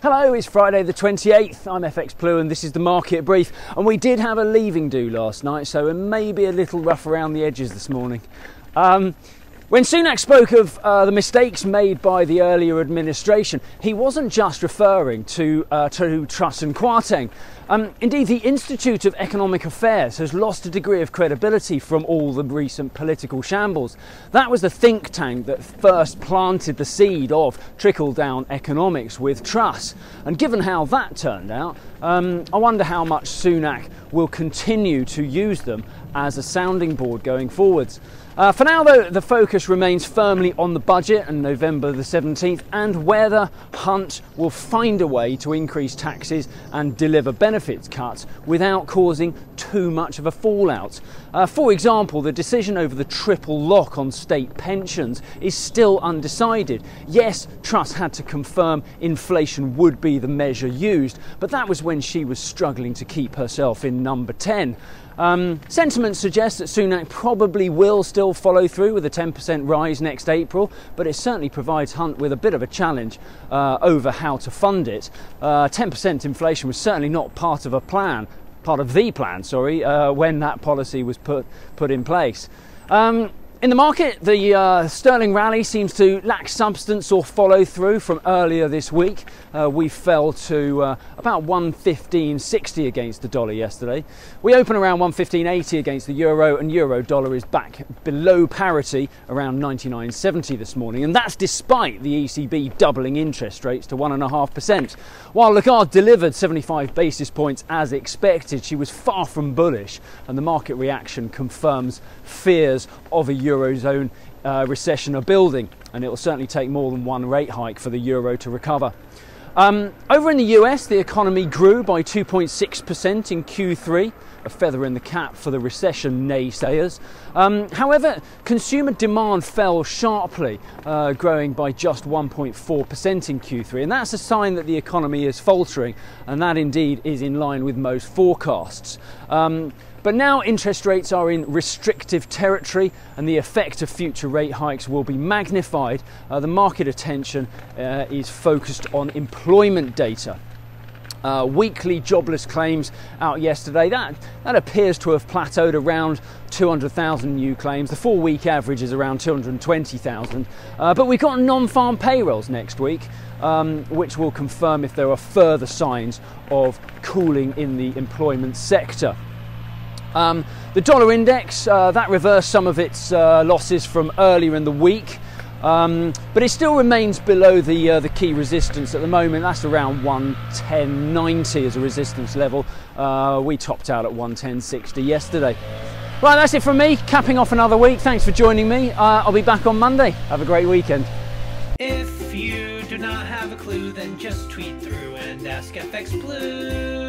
Hello, it's Friday the 28th, I'm FxPlew and this is the market brief, and we did have a leaving do last night, so it may be a little rough around the edges this morning. When Sunak spoke of the mistakes made by the earlier administration, he wasn't just referring to Truss and Kwarteng. Indeed, the Institute of Economic Affairs has lost a degree of credibility from all the recent political shambles. That was the think tank that first planted the seed of trickle-down economics with Truss. And given how that turned out, I wonder how much Sunak will continue to use them as a sounding board going forwards. For now, though, the focus remains firmly on the budget and November the 17th and whether Hunt will find a way to increase taxes and deliver benefits cuts without causing too much of a fallout. For example, the decision over the triple lock on state pensions is still undecided. Yes, Truss had to confirm inflation would be the measure used, but that was when she was struggling to keep herself in number 10. Sentiment suggests that Sunak probably will still follow through with a 10% rise next April, but it certainly provides Hunt with a bit of a challenge over how to fund it. 10% inflation was certainly not part of the plan, when that policy was put in place. In the market, the sterling rally seems to lack substance or follow through from earlier this week. We fell to about 115.60 against the dollar yesterday. We open around 115.80 against the euro, and euro dollar is back below parity around 99.70 this morning, and that's despite the ECB doubling interest rates to 1.5%. While Lagarde delivered 75 basis points as expected, she was far from bullish, and the market reaction confirms fears of a Eurozone recession are building, and it will certainly take more than one rate hike for the euro to recover. Over in the US, the economy grew by 2.6% in Q3, a feather in the cap for the recession naysayers. However, consumer demand fell sharply, growing by just 1.4% in Q3, and that's a sign that the economy is faltering, and that indeed is in line with most forecasts. But now interest rates are in restrictive territory and the effect of future rate hikes will be magnified. The market attention is focused on employment data. Weekly jobless claims out yesterday, that appears to have plateaued around 200,000 new claims. The 4-week average is around 220,000. But we've got non-farm payrolls next week, which will confirm if there are further signs of cooling in the employment sector. The dollar index, that reversed some of its losses from earlier in the week, but it still remains below the key resistance at the moment. That's around 110.90 as a resistance level. We topped out at 110.60 yesterday. Right, that's it from me, capping off another week. Thanks for joining me. I'll be back on Monday. Have a great weekend. If you do not have a clue, then just tweet through and ask FxPlew.